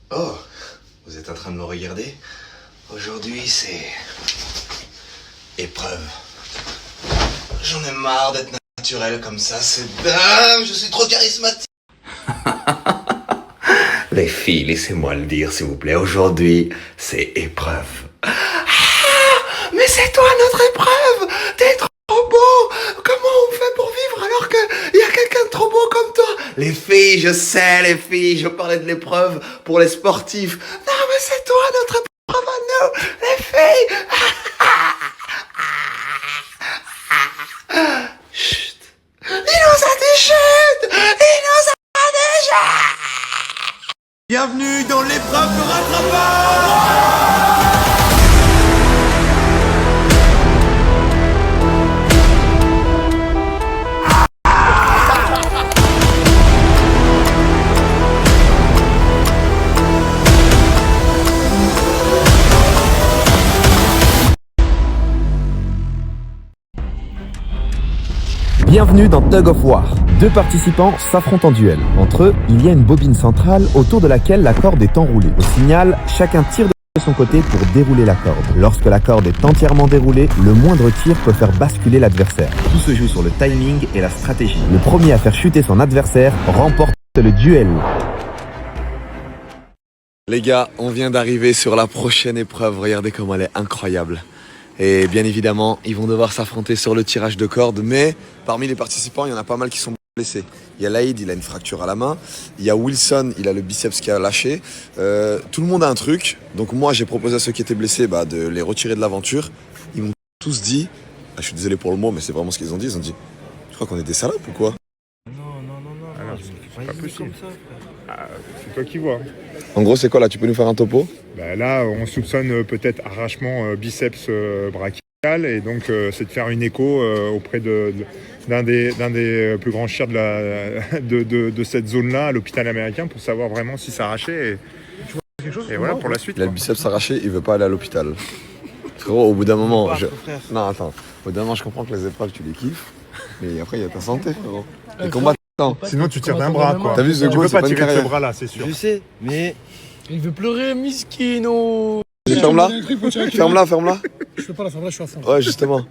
Oh, vous êtes en train de me regarder? Aujourd'hui, c'est... épreuve. J'en ai marre d'être naturel comme ça, c'est dingue, je suis trop charismatique. Les filles, laissez-moi le dire, s'il vous plaît. Aujourd'hui, c'est épreuve. Ah, mais c'est toi notre épreuve! T'es trop beau! Comment on fait pour vivre alors qu'il y a quelqu'un de trop beau comme toi? Les filles, je sais, les filles, je parlais de l'épreuve pour les sportifs. Non, mais c'est toi notre épreuve à nous, les filles! Chut! Il nous a dit chut! Il nous a dit chut! Bienvenue dans l'épreuve de rattrapage! Bienvenue dans Tug of War. Deux participants s'affrontent en duel. Entre eux, il y a une bobine centrale autour de laquelle la corde est enroulée. Au signal, chacun tire de son côté pour dérouler la corde. Lorsque la corde est entièrement déroulée, le moindre tir peut faire basculer l'adversaire. Tout se joue sur le timing et la stratégie. Le premier à faire chuter son adversaire remporte le duel. Les gars, on vient d'arriver sur la prochaine épreuve. Regardez comment elle est incroyable. Et bien évidemment, ils vont devoir s'affronter sur le tirage de corde. Mais parmi les participants, il y en a pas mal qui sont blessés. Il y a Laïd, il a une fracture à la main. Il y a Wilson, il a le biceps qui a lâché. Tout le monde a un truc. Donc moi, j'ai proposé à ceux qui étaient blessés de les retirer de l'aventure. Ils m'ont tous dit, je suis désolé pour le mot, mais c'est vraiment ce qu'ils ont dit. Ils ont dit, je crois qu'on est des salopes ou quoi? Alors, c'est pas possible. C'est toi qui vois. En gros, c'est quoi là? Tu peux nous faire un topo? Là, on soupçonne peut-être arrachement biceps brachial et donc c'est de faire une écho auprès d'un des plus grands chairs de cette zone-là à l'hôpital américain pour savoir vraiment si ça arrachait. Et voilà pour la suite. Il a le biceps arraché, il veut pas aller à l'hôpital. Frérot, au bout d'un moment, non attends, au bout d'un moment, je comprends que les épreuves tu les kiffes, mais après il y a ta santé, frérot. Les combats. Sinon tu tires d'un bras quoi. T'as vu ce tu go, peux c'est pas tirer de ce carrière. bras là, c'est sûr. Je sais, mais il veut pleurer, miskino. Ferme-la, ferme-la. Je fais pas la ferme là, je suis à fond. Ouais, justement.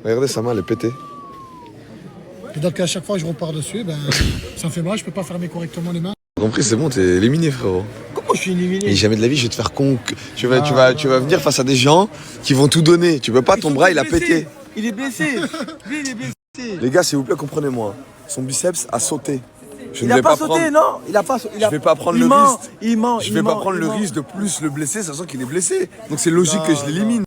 Regardez, sa main, elle est pétée. Et donc à chaque fois que je repars dessus, ça me fait mal, je peux pas fermer correctement les mains. T'as compris, c'est bon, t'es éliminé, frérot. Comment je suis éliminé? Et jamais de la vie, je vais te faire con. Tu vas venir face à des gens qui vont tout donner. Tu peux pas, ton bras, il a pété. Il est blessé. Lui, il est blessé. Les gars, s'il vous plaît, comprenez-moi. Son biceps a sauté. Il a pas sauté, non? Il a pas sauté. Je vais pas prendre le risque. Il ment. Je vais pas prendre le risque de plus le blesser, sachant qu'il est blessé. Donc c'est logique que je l'élimine.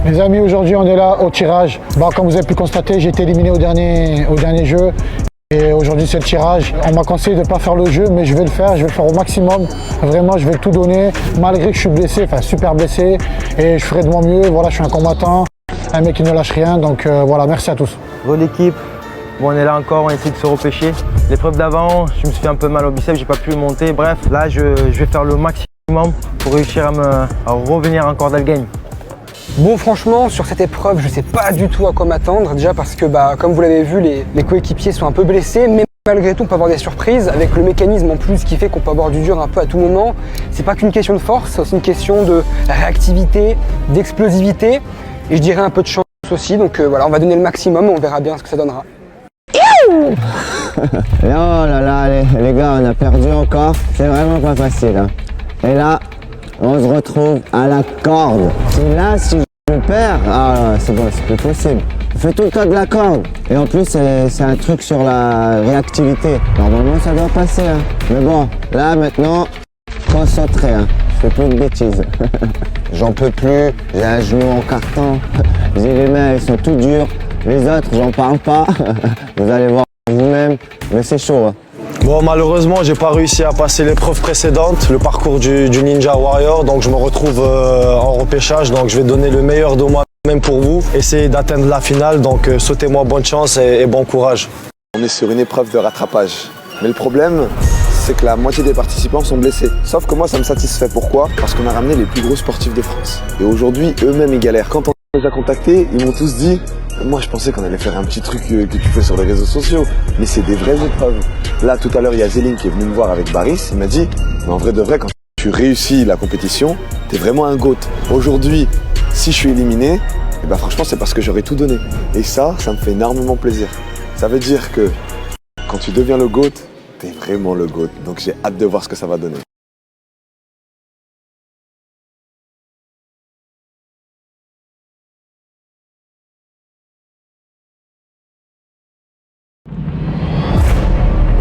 Les amis, aujourd'hui on est là au tirage. Comme vous avez pu constater, j'ai été éliminé au dernier jeu. Et aujourd'hui c'est le tirage. On m'a conseillé de ne pas faire le jeu, mais je vais le faire, je vais le faire au maximum. Vraiment, je vais tout donner, malgré que je suis blessé, enfin super blessé. Et je ferai de mon mieux, voilà, je suis un combattant, un mec qui ne lâche rien. Donc voilà, merci à tous. Bonne équipe, bon, on est là encore, on essaie de se repêcher. L'épreuve d'avant, je me suis fait un peu mal au biceps, j'ai pas pu le monter. Bref, là je vais faire le maximum pour réussir à revenir encore dans le game. Bon, franchement, sur cette épreuve, je ne sais pas du tout à quoi m'attendre. Déjà parce que, comme vous l'avez vu, les coéquipiers sont un peu blessés. Mais malgré tout, on peut avoir des surprises avec le mécanisme en plus qui fait qu'on peut avoir du dur un peu à tout moment. C'est pas qu'une question de force, c'est aussi une question de réactivité, d'explosivité. Et je dirais un peu de chance aussi. Donc voilà, on va donner le maximum et on verra bien ce que ça donnera. Oh là là, les gars, on a perdu encore. C'est vraiment pas facile. Hein. Et là, on se retrouve à la corde. Et là, si je perds, c'est bon, c'est plus possible. On fait tout le temps de la corde. Et en plus, c'est un truc sur la réactivité. Normalement, ça doit passer. Hein. Mais bon, là, maintenant, concentré. Hein. Je fais plus de bêtises. J'en peux plus. J'ai un genou en carton. J'ai les mains, elles sont tout dures. Les autres, j'en parle pas. Vous allez voir vous-même. Mais c'est chaud. Hein. Bon, malheureusement, j'ai pas réussi à passer l'épreuve précédente, le parcours du Ninja Warrior, donc je me retrouve en repêchage, donc je vais donner le meilleur de moi-même pour vous, essayer d'atteindre la finale, donc souhaitez-moi bonne chance et bon courage. On est sur une épreuve de rattrapage. Mais le problème, c'est que la moitié des participants sont blessés. Sauf que moi, ça me satisfait. Pourquoi? Parce qu'on a ramené les plus gros sportifs de France. Et aujourd'hui, eux-mêmes, ils galèrent. Quand on les a contactés, ils m'ont tous dit « Moi, je pensais qu'on allait faire un petit truc que tu fais sur les réseaux sociaux. Mais c'est des vraies épreuves. » Là, tout à l'heure, il y a Zélim qui est venu me voir avec Baris. Il m'a dit « Mais en vrai de vrai, quand tu réussis la compétition, t'es vraiment un GOAT. Aujourd'hui, si je suis éliminé, eh ben franchement, c'est parce que j'aurais tout donné. Et ça me fait énormément plaisir. Ça veut dire que quand tu deviens le GOAT, t'es vraiment le GOAT. Donc j'ai hâte de voir ce que ça va donner.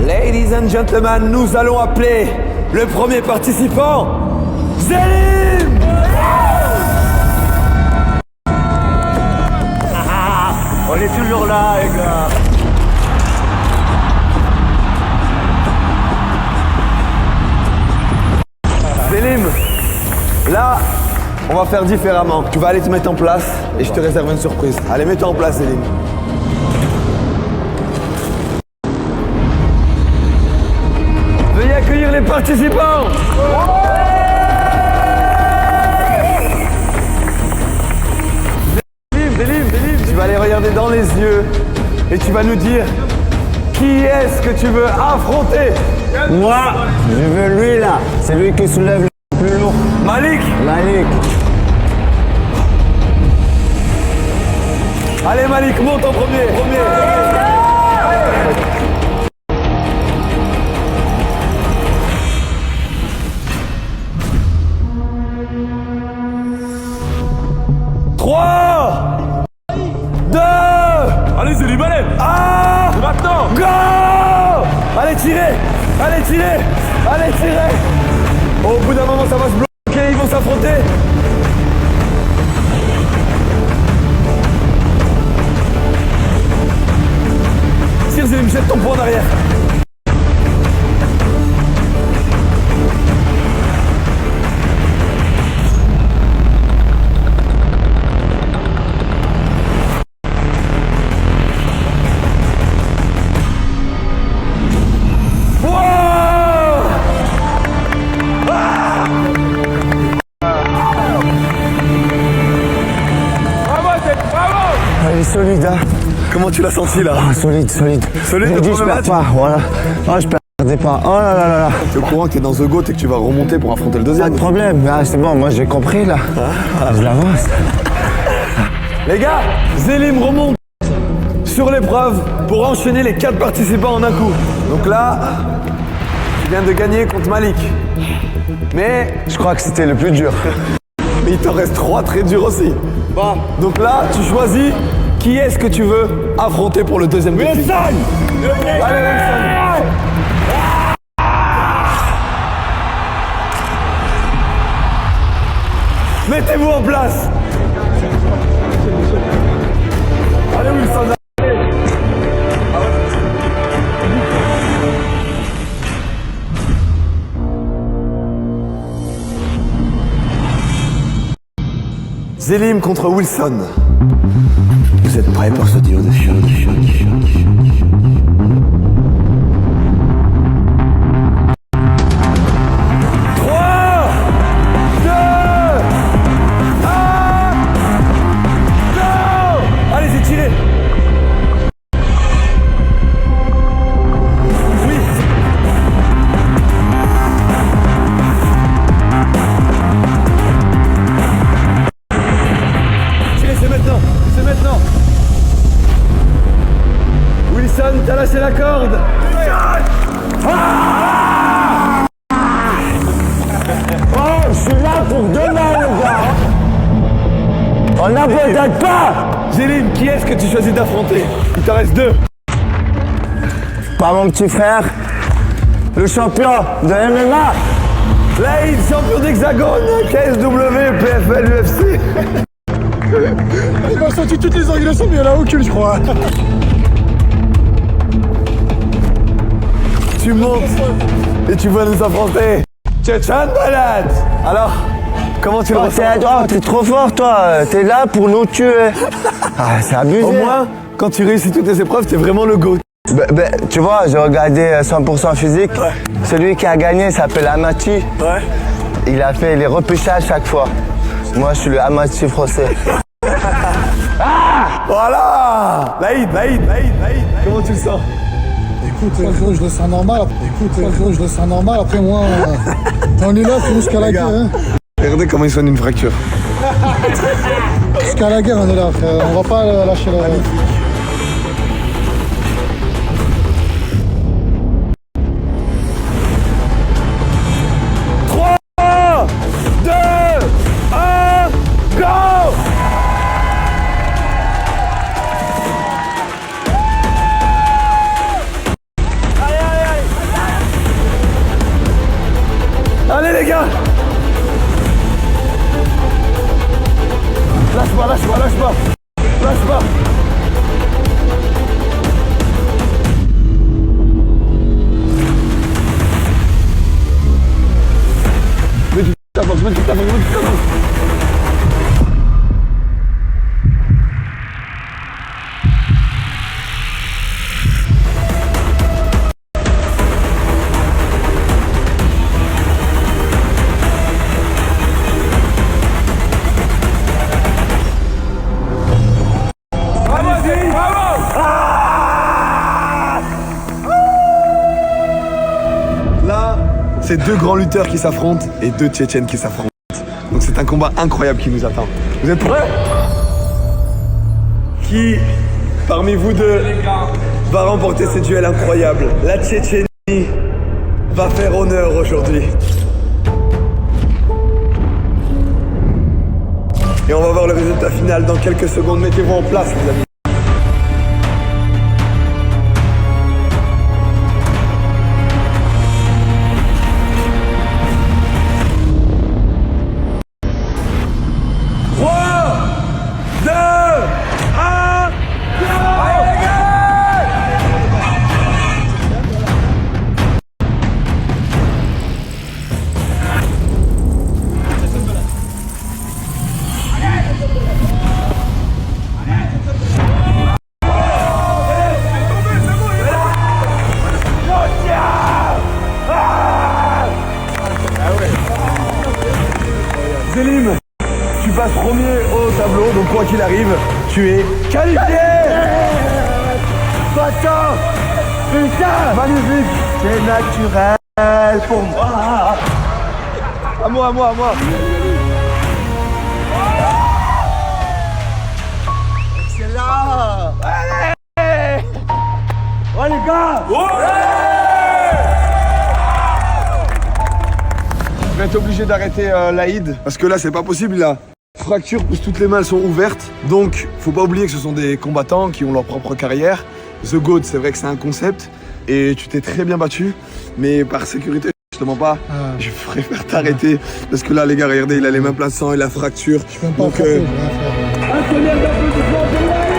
Ladies and gentlemen, nous allons appeler le premier participant, Zélim! On est toujours là, les gars. Zélim, là, on va faire différemment. Tu vas aller te mettre en place et je te réserve une surprise. Allez, mets-toi en place, Zélim. Veuillez accueillir les participants. Zélim, tu vas les regarder dans les yeux et tu vas nous dire qui est-ce que tu veux affronter. Moi, je veux lui là. C'est lui qui soulève le plus lourd. Malik. Allez Malik, monte en premier. Allez Zélim, allez! Ah! C'est maintenant! Go! Allez tirez! Au bout d'un moment ça va se bloquer, ils vont s'affronter! Tire Zélim, jette ton poing en arrière! Solide, hein. Comment tu l'as senti là? Solide. Solide, J'ai dit je perds pas, voilà. Oh, je perdais pas. Oh là là là là. T'es au courant que t'es dans The GOAT et que tu vas remonter pour affronter le Pas deuxième? de problème, ah, c'est bon, moi j'ai compris là. Je l'avance. Les gars, Zélim remonte sur l'épreuve pour enchaîner les 4 participants en un coup. Donc là, tu viens de gagner contre Malik. Mais Je crois que c'était le plus dur. il t'en reste 3 très durs aussi. Bon, donc là, tu choisis qui est-ce que tu veux affronter pour le deuxième défi. Wilson! Allez, Wilson! Mettez-vous en place! Allez, Wilson! Zélim contre Wilson. Vous êtes prêts pour ce duo de choc? 3, 2, 1, go! Allez-y, tirez! Oui! Tirez, c'est maintenant! Wilson, t'as lâché la corde! Oh, je suis là pour demain, les gars. On n'a peut-être pas. Zélim, qui est-ce que tu choisis d'affronter? Il t'en reste 2. Pas mon petit frère, le champion de MMA. Laïd, champion d'Hexagone, KSW, PFL, UFC. Il m'a senti toutes les organisations, mais il y en a aucune, je crois. Tu montes et tu vas nous affronter. Tchétchan Balad. Alors, comment tu le ressens? T'es trop fort, toi. T'es là pour nous tuer. Ah, c'est abusé. Au moins, quand tu réussis toutes tes épreuves, t'es vraiment le GOAT. Tu vois, j'ai regardé 100% physique. Ouais. Celui qui a gagné s'appelle Amati. Ouais. Il a fait les repêchages chaque fois. Moi, je suis le Amati français. Voilà. Laïd. Comment tu le sens? Écoute, je le sens normal. Je le sens normal. Après, moi, on est là jusqu'à la guerre. Hein. Regardez comment il sonne une fracture. Jusqu'à la guerre, on est là, frère. On va pas lâcher la... Allez les gars. Lâche pas. Mets du tabac. Là, c'est deux grands lutteurs qui s'affrontent et deux Tchétchènes qui s'affrontent. Donc c'est un combat incroyable qui nous attend. Vous êtes prêts? Qui, parmi vous deux, va remporter ce duel incroyable? La Tchétchénie va faire honneur aujourd'hui. Et on va voir le résultat final dans quelques secondes. Mettez-vous en place, les amis. Zélim, tu passes premier au tableau, donc quoi qu'il arrive, tu es qualifié. Putain, magnifique, c'est naturel pour moi. À moi. C'est là. Allez, ouais les gars. Je vais être obligé d'arrêter Laïd parce que là c'est pas possible, la fracture pousse toutes les mains, elles sont ouvertes, donc faut pas oublier que ce sont des combattants qui ont leur propre carrière. The GOAT, c'est vrai que c'est un concept et tu t'es très bien battu, mais par sécurité je te mens pas, je préfère t'arrêter parce que là les gars regardez, il a les mains pleines de sang et la fracture. Je peux pas frapper, je vais rien faire. Un tonnerre d'applaudissements pour Laïd.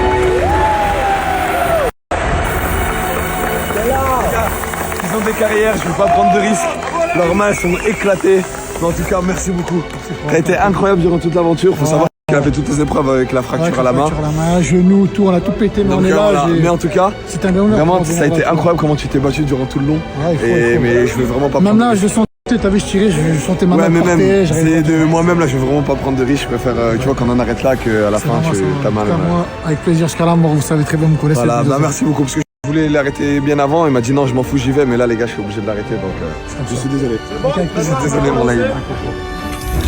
Ils ont des carrières, je veux pas prendre de risques. Leurs mains sont éclatées. Mais en tout cas, merci beaucoup. Ça a été incroyable durant toute l'aventure. Faut savoir qu'il a fait toutes les épreuves avec la fracture à la main. Genou, tout, on a tout pété, mais on est là. Voilà. Mais en tout cas, c'est un honneur. Vraiment, ça a été incroyable comment tu t'es battu durant tout le long. Ouais, mais je veux vraiment pas même prendre là, de je sentais, t'as vu, je tirais, je sentais ma main mais même, porter, c'est de moi-même là, je veux vraiment pas prendre de risques. Je préfère, tu vois, qu'on en arrête là, qu'à la fin, tu as mal. Moi, avec plaisir, jusqu'à la mort, vous savez très bien me connaître. Voilà, merci beaucoup parce que je voulais l'arrêter bien avant. Il m'a dit non, je m'en fous, j'y vais. Mais là, les gars, je suis obligé de l'arrêter, donc je suis désolé. Je suis désolé, mon Laïd.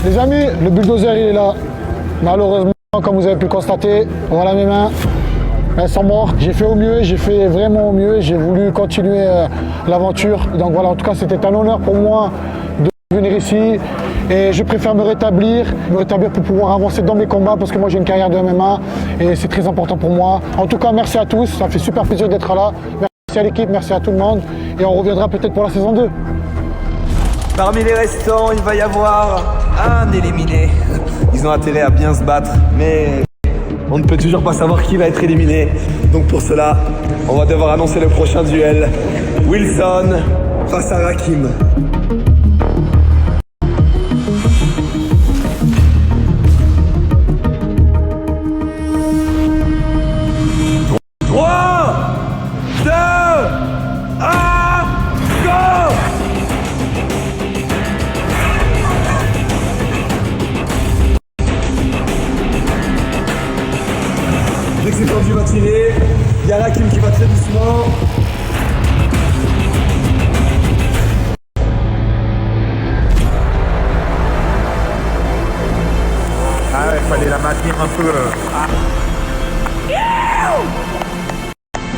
Les amis, le bulldozer il est là. Malheureusement, comme vous avez pu le constater, voilà mes mains. Elles sont mortes. J'ai fait au mieux, j'ai fait vraiment au mieux. J'ai voulu continuer l'aventure. Donc voilà, en tout cas, c'était un honneur pour moi de venir ici. Et je préfère me rétablir pour pouvoir avancer dans mes combats parce que moi j'ai une carrière de MMA et c'est très important pour moi. En tout cas, merci à tous. Ça fait super plaisir d'être là. Merci à l'équipe, merci à tout le monde. Et on reviendra peut-être pour la saison 2. Parmi les restants, il va y avoir un éliminé. Ils ont intérêt à bien se battre, mais on ne peut toujours pas savoir qui va être éliminé. Donc pour cela, on va devoir annoncer le prochain duel. Wilson face à Rakim. Trois, deux, a Rakim qui va très doucement. Ah ouais, fallait la maintenir un peu.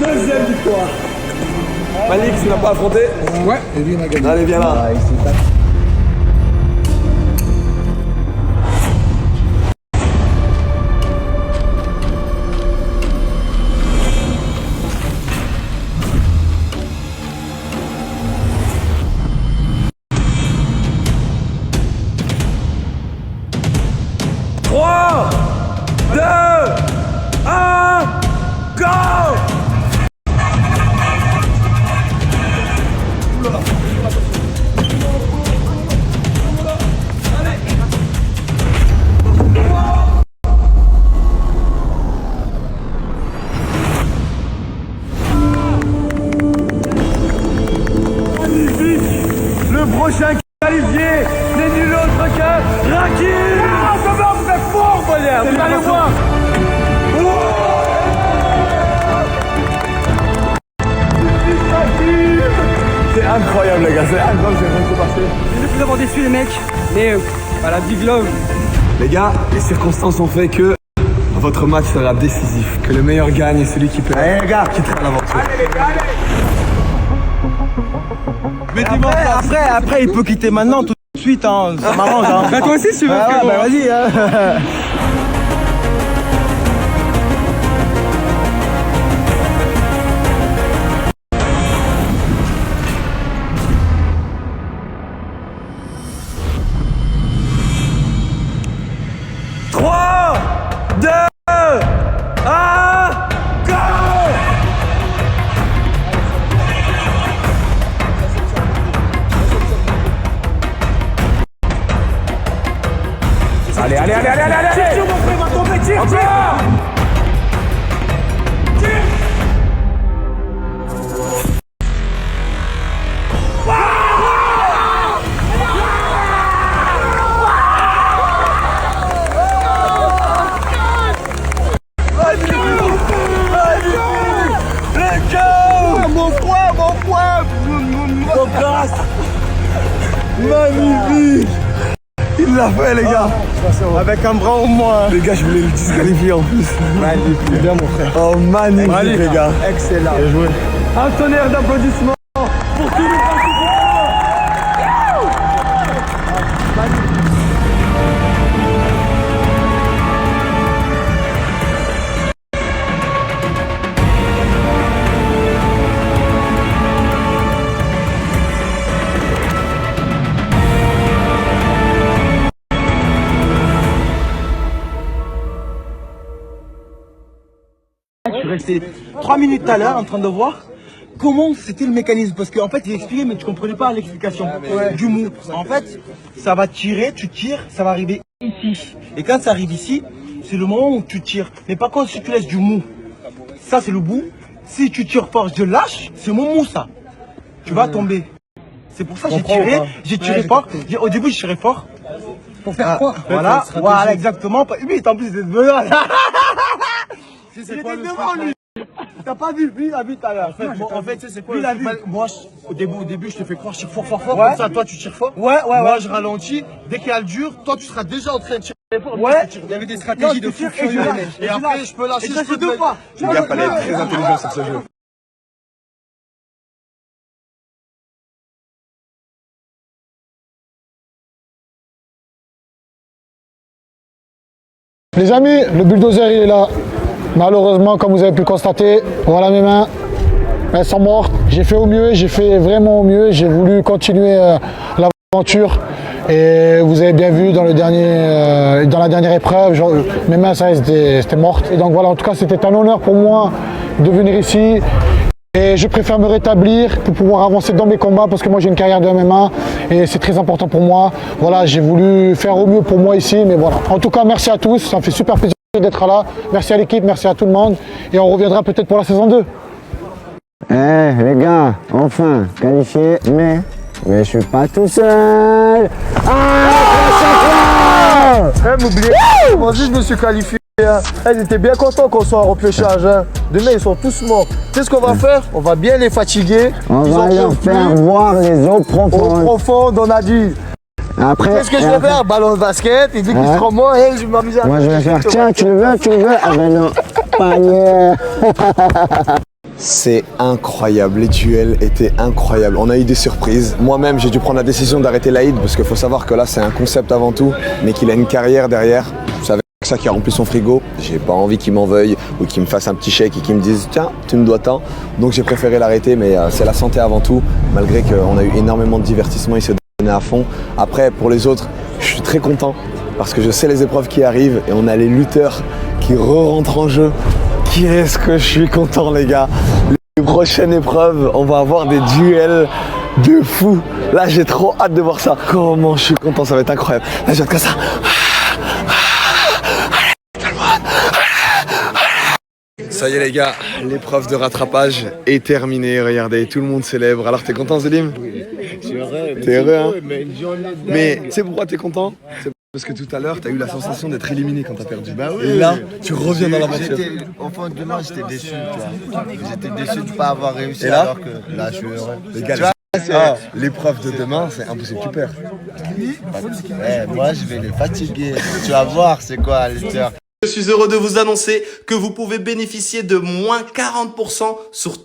Deuxième victoire. Malik, tu n'as pas affronté? Ouais, et lui, il m'a gagné. Allez, viens là. Le prochain qualifié n'est nul autre que Rakim. Ah, ça va, vous êtes fort, Valère. Vous allez voir. C'est incroyable les gars, c'est incroyable, c'est vraiment passé. Désolé de vous avoir déçu les mecs, mais voilà, big love. Les gars, les circonstances ont fait que votre match sera décisif, que le meilleur gagne et celui qui peut. Allez les gars, quittera l'aventure. Allez les gars, allez. Après, il peut quitter maintenant tout de suite, hein. Ça m'arrange. Hein. Bah toi aussi si tu veux. Bah vas-y. Hein. Allez, allez, allez, allez, allez, allez. Tire, mon frère, va tomber, tire, tire. Magnifique. Il l'a fait les gars. Avec un bras au moins. Les gars, je voulais le disqualifier en plus. Magnifique. Bien mon frère. Oh magnifique les gars. Excellent. Bien joué. Un tonnerre d'applaudissements pour tous les participants. Je suis resté 3 minutes tout à l'heure en train de voir comment c'était le mécanisme. Parce qu'en fait, il expliquait, mais tu comprenais pas l'explication du mou. En fait, ça va tirer, tu tires, ça va arriver ici. Et quand ça arrive ici, c'est le moment où tu tires. Mais par contre, si tu laisses du mou, ça c'est le bout. Si tu tires fort, je lâche, c'est mon mou ça. Tu vas tomber. C'est pour ça que j'ai tiré fort. Au début, je tirais fort. Pour faire quoi? Voilà, exactement. Oui, en plus, c'était devant. Il était devant lui. T'as pas vu, lui il a vu tout à l'heure. En fait, tu sais c'est quoi? Moi, au début, je te fais croire que je tire fort, fort. Comme ça, toi, tu tires fort. Moi, je ralentis. Dès qu'il y a le dur, toi, tu seras déjà en train de tirer fort. Il y avait des stratégies de fou furieux. Et après, je peux lâcher. Je peux deux fois. Les gars, fallait être très intelligent sur ce jeu. Les amis, le bulldozer il est là. Malheureusement, comme vous avez pu le constater, voilà mes mains, elles sont mortes. J'ai fait au mieux, j'ai fait vraiment au mieux. J'ai voulu continuer l'aventure. Et vous avez bien vu dans la dernière épreuve, mes mains ça c'était mortes. Et donc voilà, en tout cas c'était un honneur pour moi de venir ici. Et je préfère me rétablir pour pouvoir avancer dans mes combats parce que moi j'ai une carrière de MMA et c'est très important pour moi. Voilà, j'ai voulu faire au mieux pour moi ici, mais voilà. En tout cas, merci à tous, ça me fait super plaisir d'être là. Merci à l'équipe, merci à tout le monde et on reviendra peut-être pour la saison 2. Les gars, enfin, qualifié, mais je suis pas tout seul. M'oubliez, moi aussi je me suis qualifié. hein. Ils étaient bien contents qu'on soit en repêchage. Hein. Demain, ils sont tous morts. Tu sais ce qu'on va faire? On va bien les fatiguer. On va leur faire voir les eaux profondes. Eaux profondes, on a dit. Après, Qu'est-ce que je vais faire? Ballon de basket, il dit qu'ils seront morts et je vais m'amuser à moi, je vais faire, tiens, tu veux? Ah ben non, panier. C'est incroyable, les duels étaient incroyables. On a eu des surprises. Moi-même, j'ai dû prendre la décision d'arrêter Laïd parce qu'il faut savoir que là, c'est un concept avant tout, mais qu'il a une carrière derrière. C'est avec ça qui a rempli son frigo. J'ai pas envie qu'il m'en veuille ou qu'il me fasse un petit chèque et qu'il me dise tiens, tu me dois tant. Donc j'ai préféré l'arrêter, mais c'est la santé avant tout. Malgré qu'on a eu énormément de divertissement, il s'est donné à fond. Après, pour les autres, je suis très content parce que je sais les épreuves qui arrivent et on a les lutteurs qui re-rentrent en jeu. Qu'est-ce que je suis content, les gars. Les prochaines épreuves, on va avoir des duels de fou. Là, j'ai trop hâte de voir ça. Comment je suis content, ça va être incroyable. Là, je vais être comme ça. Ça y est, les gars, l'épreuve de rattrapage est terminée. Regardez, tout le monde célèbre. Alors, t'es content, Zélim? Je suis heureux. T'es heureux, hein? Mais tu sais pourquoi t'es content? Parce que tout à l'heure, t'as eu la sensation d'être éliminé quand t'as perdu. Bah oui. Et là, tu reviens dans l'aventure. Au fond de moi, j'étais déçu. Tu vois. J'étais déçu de ne pas avoir réussi. Et là alors que là, je suis heureux. Les gars, l'épreuve de demain, c'est impossible. Tu perds. Moi, je vais les fatiguer. Tu vas voir, c'est quoi, Luther. Je suis heureux de vous annoncer que vous pouvez bénéficier de moins 40% sur